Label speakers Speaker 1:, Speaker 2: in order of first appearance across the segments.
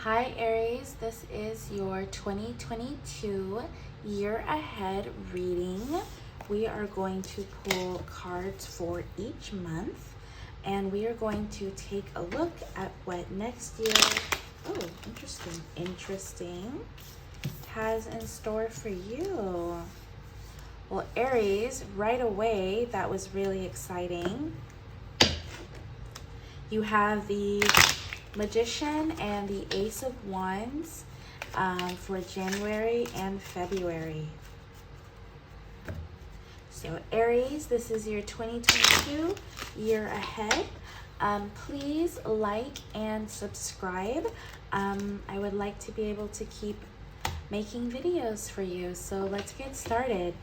Speaker 1: Hi Aries, this is your 2022 year ahead reading. We are going to pull cards for each month and we are going to take a look at what next year, interesting, has in store for you. Well, Aries, right away, that was really exciting. You have the Magician and the Ace of Wands for January and February. So Aries, this is your 2022 year ahead. Please like and subscribe. I would like to be able to keep making videos for you. So let's get started.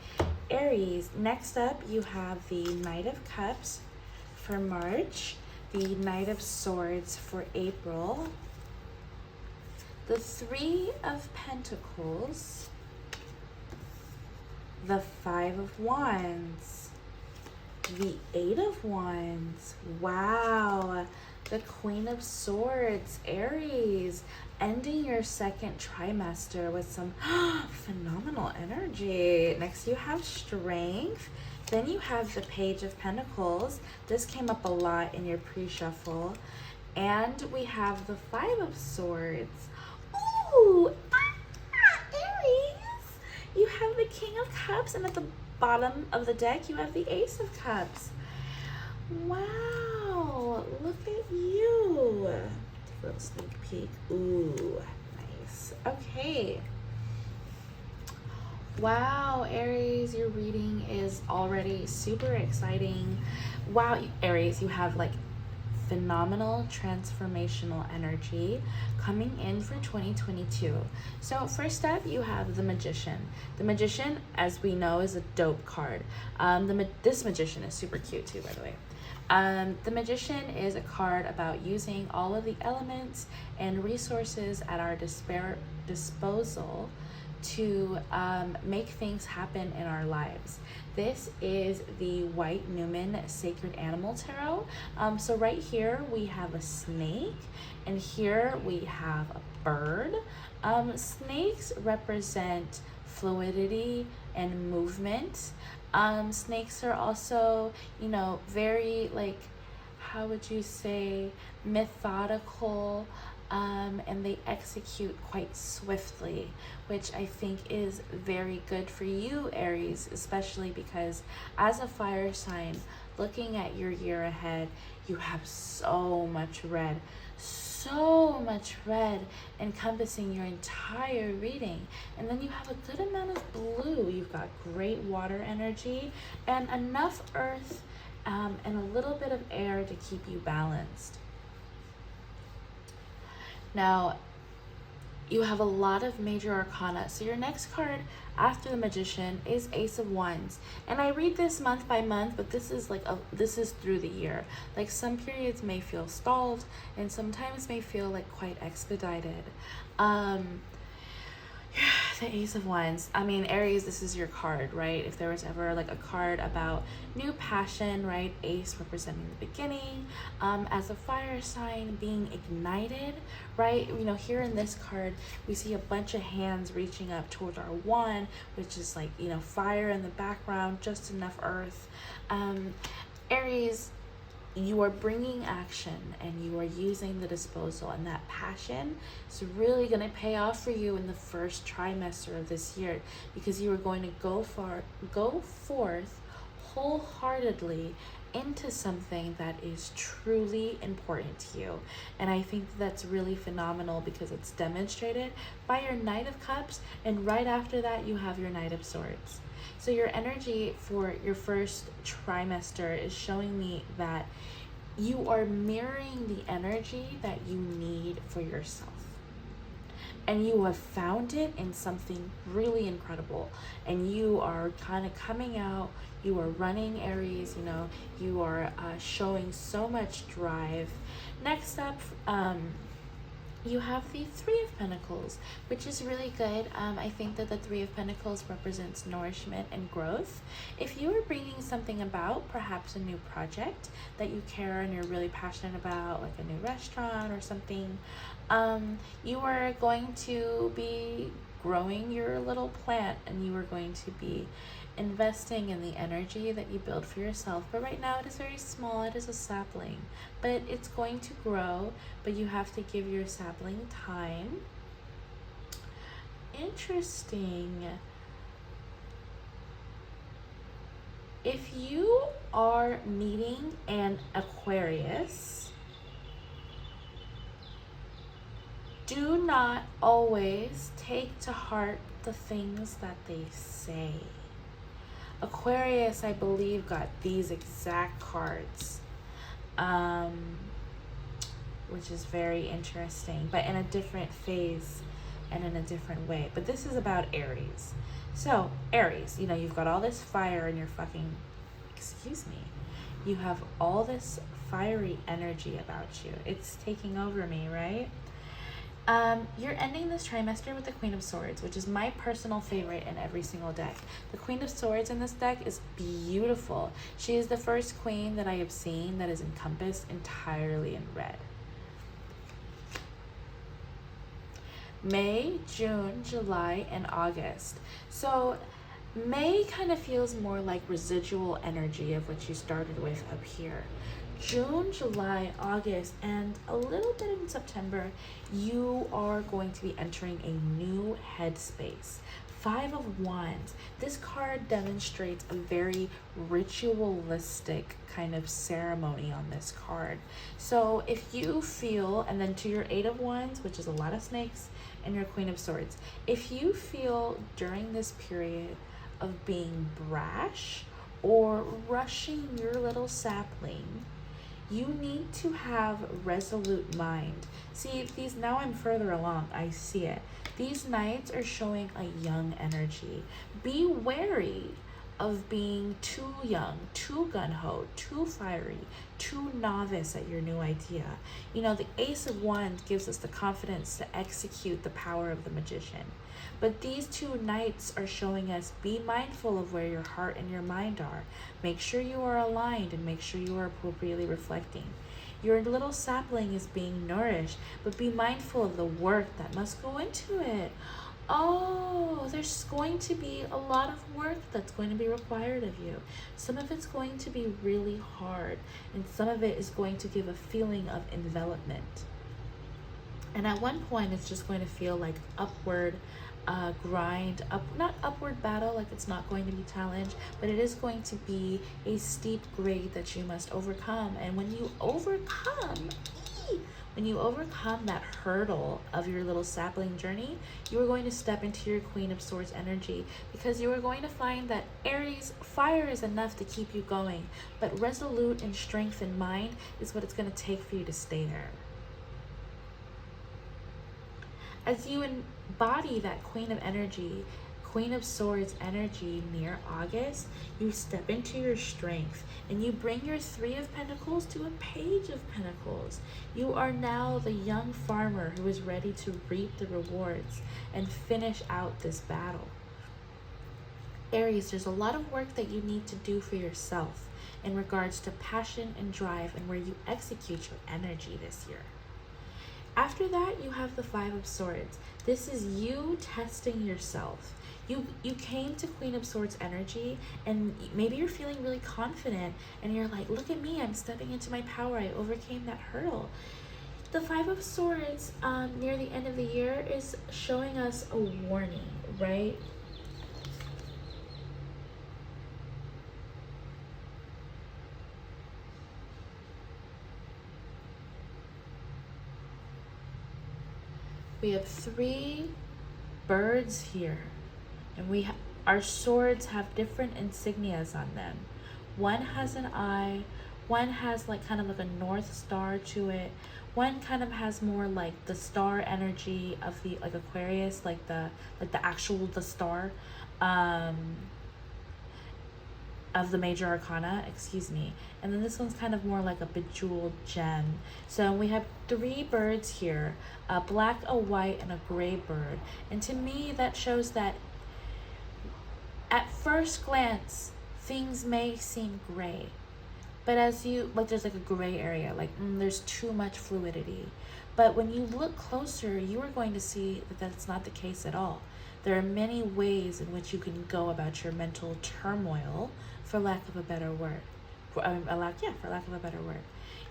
Speaker 1: Aries, next up you have the Knight of Cups for March, the Knight of Swords for April, the Three of Pentacles, the Five of Wands, the Eight of Wands, wow, the Queen of Swords, Aries, ending your second trimester with some phenomenal energy. Next you have Strength. Then you have the Page of Pentacles. This came up a lot in your pre-shuffle. And we have the Five of Swords. Ooh, Aries! You have the King of Cups, and at the bottom of the deck, you have the Ace of Cups. Wow, look at you. Take a little sneak peek. Ooh, nice. Okay. Wow, Aries, your reading is already super exciting. Wow, Aries, you have like phenomenal transformational energy coming in for 2022. So first up, you have the Magician. The Magician, as we know, is a dope card. This Magician is super cute too, by the way. The Magician is a card about using all of the elements and resources at our disposal to make things happen in our lives. This is the White Numen Sacred Animal Tarot. So right here we have a snake, and here we have a bird. Snakes represent fluidity and movement. Snakes are also, very how would you say, methodical, and they execute quite swiftly, which I think is very good for you, Aries, especially because as a fire sign, looking at your year ahead, you have so much red encompassing your entire reading. And then you have a good amount of blue. You've got great water energy and enough earth and a little bit of air to keep you balanced. Now, you have a lot of major arcana. So your next card after the Magician is Ace of Wands. And I read this month by month, but this is this is through the year. Like some periods may feel stalled and sometimes may like quite expedited. The Ace of Wands. I mean, Aries, this is your card, right? If there was ever a card about new passion, right? Ace representing the beginning, as a fire sign being ignited, right? Here in this card, we see a bunch of hands reaching up towards our wand, which is fire in the background, just enough earth. Aries, you are bringing action and you are using the disposal, and that passion is really going to pay off for you in the first trimester of this year, because you are going to go forth wholeheartedly into something that is truly important to you. And I think that's really phenomenal because it's demonstrated by your Knight of Cups, and right after that you have your Knight of Swords. So your energy for your first trimester is showing me that you are mirroring the energy that you need for yourself. And you have found it in something really incredible. And you are kind of coming out, you are running, Aries, you are showing so much drive. Next up, you have the Three of Pentacles, which is really good. I think that the Three of Pentacles represents nourishment and growth. If you are bringing something about, perhaps a new project that you care and you're really passionate about, like a new restaurant or something, you are going to be growing your little plant, and you are going to be investing in the energy that you build for yourself. But right now it is very small, it is a sapling, but it's going to grow, but you have to give your sapling time. Interesting. If you are meeting an Aquarius, do not always take to heart the things that they say. Aquarius, I believe, got these exact cards, which is very interesting, but in a different phase and in a different way. But this is about Aries. So, Aries, you know, you've got all this fire in your fucking, excuse me, you have all this fiery energy about you. It's taking over me, right? You're ending this trimester with the Queen of Swords, which is my personal favorite in every single deck. The Queen of Swords in this deck is beautiful. She is the first queen that I have seen that is encompassed entirely in red. May, June, July, and August. So May kind of feels more like residual energy of what you started with up here. June, July, August, and a little bit in September, you are going to be entering a new headspace. Five of Wands. This card demonstrates a very ritualistic kind of ceremony on this card. So if you feel, and then to your Eight of Wands, which is a lot of snakes, and your Queen of Swords, if you feel during this period of being brash or rushing your little sapling, you need to have resolute mind. See, these, now I'm further along, I see it. These nights are showing a young energy. Be wary of being too young, too gung-ho, too fiery, too novice at your new idea. You know, the Ace of Wands gives us the confidence to execute the power of the magician. But these two nights are showing us, be mindful of where your heart and your mind are. Make sure you are aligned and make sure you are appropriately reflecting. Your little sapling is being nourished, but be mindful of the work that must go into it. Oh, there's going to be a lot of work that's going to be required of you. Some of it's going to be really hard, and some of it is going to give a feeling of envelopment. And at one point, it's just going to feel like upward grind, not upward battle, like it's not going to be challenged, but it is going to be a steep grade that you must overcome. And when you overcome that hurdle of your little sapling journey, you are going to step into your Queen of Swords energy, because you are going to find that Aries, fire is enough to keep you going, but resolute and strength in mind is what it's going to take for you to stay there. As you embody that Queen of Energy, Queen of Swords energy near August, you step into your strength and you bring your Three of Pentacles to a Page of Pentacles. You are now the young farmer who is ready to reap the rewards and finish out this battle. Aries, there's a lot of work that you need to do for yourself in regards to passion and drive and where you execute your energy this year. After that, you have the Five of Swords. This is you testing yourself. You came to Queen of Swords energy, and maybe you're feeling really confident, and you're like, look at me, I'm stepping into my power, I overcame that hurdle. The Five of Swords near the end of the year is showing us a warning, right? We have three birds here, and our swords have different insignias on them. One has an eye, one has like kind of like a north star to it, one kind of has more like the star energy of the like Aquarius, like the actual the star. of the major arcana, excuse me. And then this one's kind of more like a bejeweled gem. So we have 3 birds here, a black, a white, and a gray bird. And to me, that shows that at first glance, things may seem gray. But as you, like, there's like a gray area, like there's too much fluidity. But when you look closer, you are going to see that that's not the case at all. There are many ways in which you can go about your mental turmoil, for lack of a better word. For lack of a better word.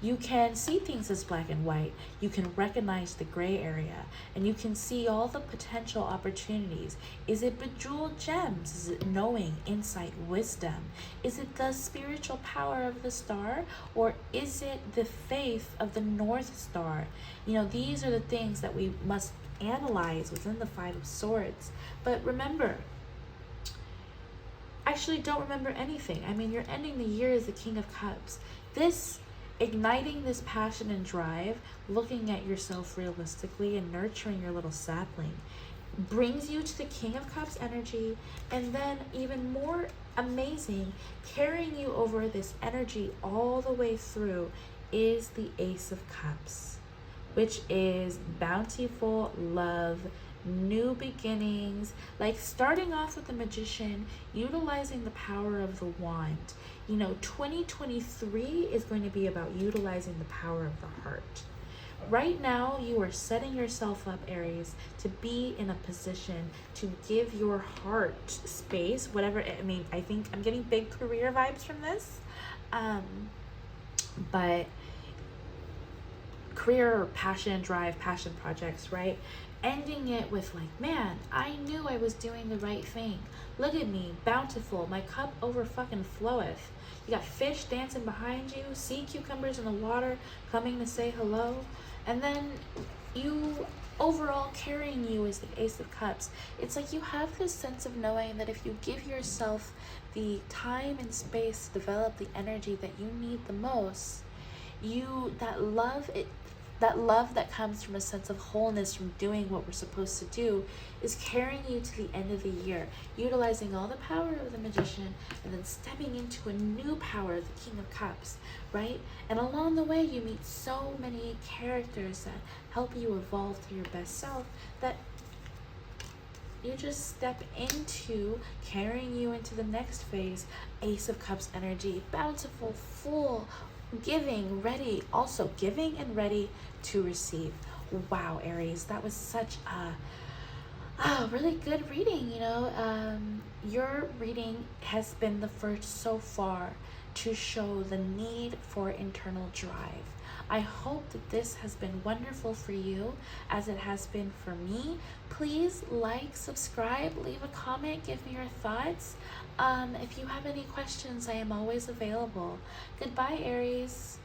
Speaker 1: You can see things as black and white. You can recognize the gray area, and you can see all the potential opportunities. Is it bejeweled gems? Is it knowing, insight, wisdom? Is it the spiritual power of the star, or is it the faith of the North Star? You know, these are the things that we must analyze within the 5 of Swords. But remember, actually don't remember anything. I mean, you're ending the year as the King of Cups. Igniting this passion and drive, looking at yourself realistically and nurturing your little sapling, brings you to the King of Cups energy, and then even more amazing, carrying you over this energy all the way through is the Ace of Cups, which is bountiful love, new beginnings, like starting off with the Magician, utilizing the power of the wand. You know, 2023 is going to be about utilizing the power of the heart. Right now, you are setting yourself up, Aries, to be in a position to give your heart space, whatever. I mean, I think I'm getting big career vibes from this. But career or passion, drive, passion projects, right? Ending it with like, man, I knew I was doing the right thing. Look at me, bountiful. My cup over fucking floweth. You got fish dancing behind you, sea cucumbers in the water coming to say hello. And then you overall carrying you is the Ace of Cups. It's like you have this sense of knowing that if you give yourself the time and space to develop the energy that you need the most, that love that comes from a sense of wholeness from doing what we're supposed to do is carrying you to the end of the year, utilizing all the power of the Magician and then stepping into a new power, the King of Cups, right? And along the way, you meet so many characters that help you evolve to your best self that you just step into carrying you into the next phase. Ace of Cups energy, bountiful, full, giving, ready, also giving and ready to receive. Wow, Aries, that was such a really good reading. You know, your reading has been the first so far to show the need for internal drive. I hope that this has been wonderful for you as it has been for me. Please like, subscribe, leave a comment, give me your thoughts. If you have any questions, I am always available. Goodbye, Aries.